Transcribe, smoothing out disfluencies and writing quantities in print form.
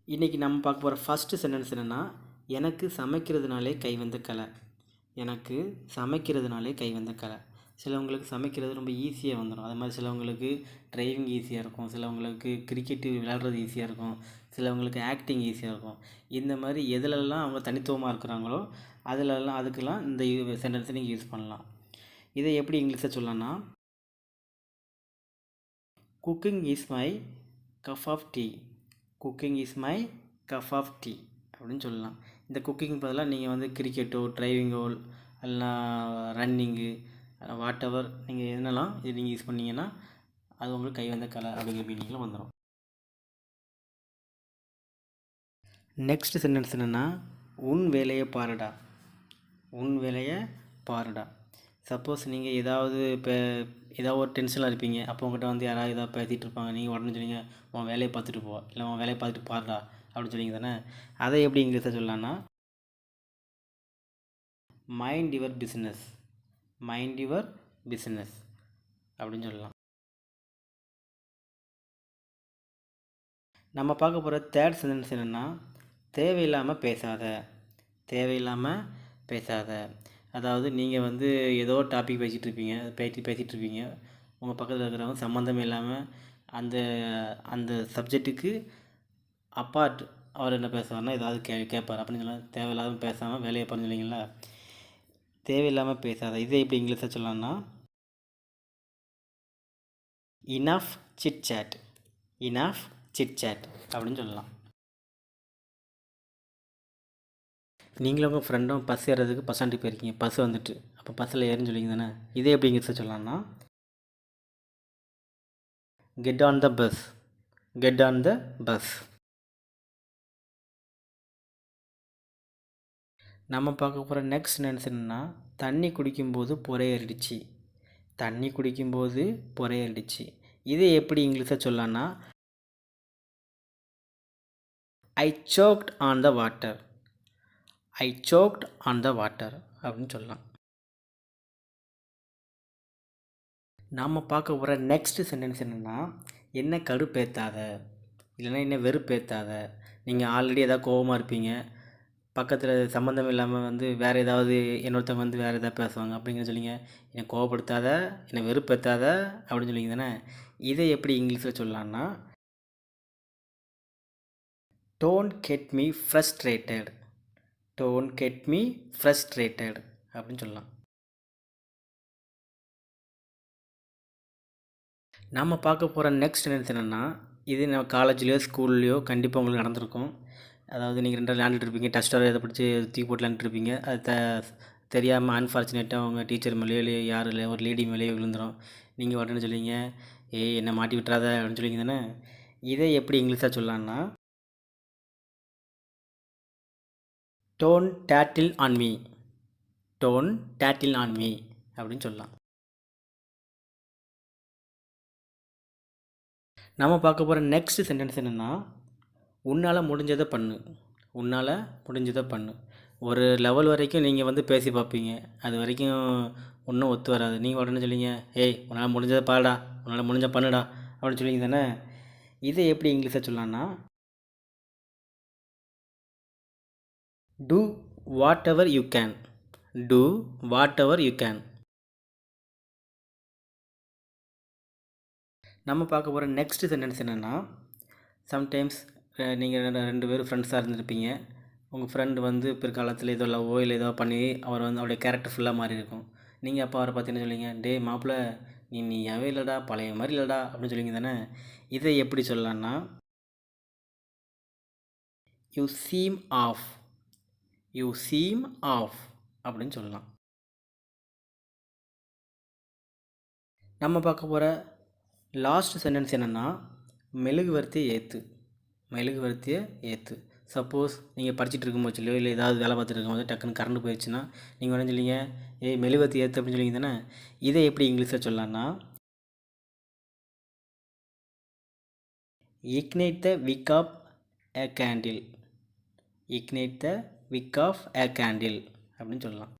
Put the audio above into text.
இன்றைக்கி நம்ம பார்க்க போகிற ஃபஸ்ட்டு சென்டென்ஸ் என்னென்னா, எனக்கு சமைக்கிறதுனாலே கைவந்த கலை. எனக்கு சமைக்கிறதுனாலே கைவந்த கலை. சிலவங்களுக்கு சமைக்கிறது ரொம்ப ஈஸியாக வந்துடும். அது மாதிரி சிலவங்களுக்கு டிரைவிங் ஈஸியாக இருக்கும், சிலவங்களுக்கு கிரிக்கெட்டு விளையாடுறது ஈஸியாக இருக்கும், சிலவங்களுக்கு ஆக்டிங் ஈஸியாக இருக்கும். இந்த மாதிரி எதுலெல்லாம் அவங்க தனித்துவமாக இருக்கிறாங்களோ அதுக்கெல்லாம் இந்த சென்டென்ஸை நீங்கள் யூஸ் பண்ணலாம். இதை எப்படி இங்கிலீஷில் சொல்லலாம்னா, cooking is my cup of tea. Cooking is my cup of tea அப்படின்னு சொல்லலாம். இந்த குக்கிங் பதிலாக நீங்கள் கிரிக்கெட்டோ டிரைவிங்கோ இல்லைனா ரன்னிங்கு வாட் எவர் நீங்கள் என்னெல்லாம் இது நீங்கள் யூஸ் பண்ணிங்கன்னா அது உங்களுக்கு கைவந்த கலை அப்படிங்கிற மீனிங்கில் வந்துடும். நெக்ஸ்ட் சென்டென்ஸ் என்னென்னா, உன் வேலையை பாருடா. உன் வேலையை பாருடா. சப்போஸ் நீங்கள் ஏதாவது ஒரு டென்ஷனில் இருப்பீங்க, அப்போ உங்கள்கிட்ட யாராவது ஏதாவது பேசிகிட்டு இருப்பாங்க, நீங்கள் உடனே சொல்லிங்க உன் வேலையை பார்த்துட்டு போ, இல்லை உன் வேலையை பார்த்துட்டு பாருடா அப்படின்னு சொல்லிங்க தானே. அதை எப்படி இங்கிலீஷில் சொல்லலாம்னா, mind your business. Mind your business அப்படின்னு சொல்லலாம். நம்ம பார்க்க போகிற தேர்ட் சென்டென்ஸ் என்னென்னா, தேவையில்லாமல் பேசாத. தேவையில்லாமல் பேசாத. அதாவது நீங்கள் ஏதோ டாபிக் பேசிகிட்டு இருப்பீங்க, உங்கள் பக்கத்தில் இருக்கிறவங்க சம்மந்தம் இல்லாமல் அந்த அந்த சப்ஜெக்ட்டுக்கு அப்பார்ட் அவர் என்ன பேசுவார்னா ஏதாவது கேட்பார் அப்படின்னு சொல்லலாம். தேவையில்லாமல் பேசாமல் வேலையை பாருன்னு சொல்லிங்களா. தேவையில்லாமல் பேசாத. இதை எப்படி இங்கிலீஷில் சொல்லலாம்னா, enough chit chat. Enough chit chat அப்படின்னு சொல்லலாம். நீங்களும் உங்கள் ஃப்ரெண்டும் பஸ் ஏறதுக்கு பஸ் ஸ்டாண்டுக்கு போயிருக்கீங்க, பஸ் வந்துட்டு அப்போ பஸ்ஸில் ஏறுன்னு சொல்லிங்க தானே. இதே எப்படி இங்கிலீஷில் சொல்லலாம்னா, get on the bus. Get on the bus. நம்ம பார்க்க போகிற நெக்ஸ்ட் சென்டென்ஸ் என்னென்னா, தண்ணி குடிக்கும்போது புறையேறிடுச்சு. தண்ணி குடிக்கும்போது புறையேறிடுச்சு. இதை எப்படி இங்கிலீஷில் சொல்லலாம்னா, I choked on the water. I choked on the water அப்படின்னு சொல்லலாம். நாம் பார்க்க போகிற நெக்ஸ்ட் சென்டென்ஸ் என்னென்னா, என்ன கடுப்பேற்றாத, இல்லைன்னா என்ன வெறுப்பேற்றாத. நீங்கள் ஆல்ரெடி ஏதாவது கோபமாக இருப்பீங்க, பக்கத்தில் சம்மந்தம் இல்லாமல் வேறு ஏதாவது இன்னொருத்தவங்க வேறு ஏதாவது பேசுவாங்க அப்படிங்கிற சொல்லிங்க, என்னை கோவப்படுத்தாத, என்னை வெறுப்பேற்றாத அப்படின்னு சொல்லிங்க தானே. இதை எப்படி இங்கிலீஷில் சொல்லலாம்னா, don't get me frustrated. Don't get me frustrated அப்படின்னு சொல்லலாம். நம்ம பார்க்க போகிற நெக்ஸ்ட் சென்டென்ஸ் என்னென்னா, இது நம்ம காலேஜ்லேயோ ஸ்கூல்லையோ கண்டிப்பாக உங்களுக்கு நடந்திருக்கும். அதாவது நீங்கள் 2 விளையாண்டுட்டு இருப்பீங்க, டஸ்டர் இதை பிடிச்சி தூக்கி போட்டு விளையாண்டுருப்பீங்க. அது தெரியாமல் அன்ஃபார்ச்சுனேட்டாக அவங்க டீச்சர் மேலேயோ இல்லை யார் இல்லை ஒரு லேடி மேலேயோ விழுந்துடும். நீங்கள் உடனே சொல்லுவீங்க, ஏய் என்னை மாட்டி விட்டுறாத அப்படின்னு சொல்லிங்க தானே. இதை எப்படி இங்கிலீஷாக சொல்லலாம்னா, டோன்ட் டேட்டில் ஆன் மீ. டோன்ட் டேட்டில் ஆன் மீ அப்படின்னு சொல்லலாம். நம்ம பார்க்க போகிற நெக்ஸ்ட் சென்டென்ஸ் என்னென்னா, உன்னால் முடிஞ்சதை பண்ணு. உன்னால் முடிஞ்சதை பண்ணு. ஒரு லெவல் வரைக்கும் நீங்கள் பேசி பார்ப்பீங்க, அது வரைக்கும் ஒன்றும் ஒத்து வராது. நீங்கள் உடனே சொல்லிங்க, ஏய் உன்னால் முடிஞ்சதை பாடா, உன்னால் முடிஞ்ச பண்ணுடா அப்படின்னு சொல்லிங்க தானே. இதை எப்படி இங்கிலீஷில் சொல்லலாம்னா, do whatever you can. Do whatever you can. நம்ம பார்க்க போகிற நெக்ஸ்ட் சென்டென்ஸ் என்னென்னா, சம்டைம்ஸ் நீங்கள் 2 பேரும் ஃப்ரெண்ட்ஸாக இருந்திருப்பீங்க. உங்கள் ஃப்ரெண்டு பிற்காலத்தில் ஏதோ லவ்வோ இல்லை ஏதோ பண்ணி அவர் அவருடைய கேரக்டர் ஃபுல்லாக மாறி இருக்கும். நீங்கள் அப்போ அவரை பார்த்தீங்கன்னு சொல்லுவீங்க, டே மாப்பிள்ள நீயாவே இல்லைடா, பழைய மாதிரி இல்லைடா அப்படின்னு சொல்லிங்க தானே. இதை எப்படி சொல்லலாம்னா, you seem off. You seem off அப்படின்னு சொல்லலாம். நம்ம பார்க்க போகிற லாஸ்ட் சென்டென்ஸ் என்னென்னா, மெழுகுவர்த்தியை ஏற்று. மெழுகுவர்த்தியை ஏற்று. சப்போஸ் நீங்கள் படிச்சுட்டு இருக்கும்போதுலையோ இல்லை ஏதாவது வேலை பார்த்துட்டு இருக்கும்போது டக்குன்னு கரண்ட் போயிடுச்சுன்னா நீங்கள் உடனே சொல்லிங்க, ஏய் மெழுகுவர்த்தி ஏற்று அப்படின்னு சொல்லிங்க தானே. இதை எப்படி இங்கிலீஷில் சொல்லலாம்னா, ignite the wick of a candle. Ignite the wick of a candle அப்படின்னு சொல்லலாம்.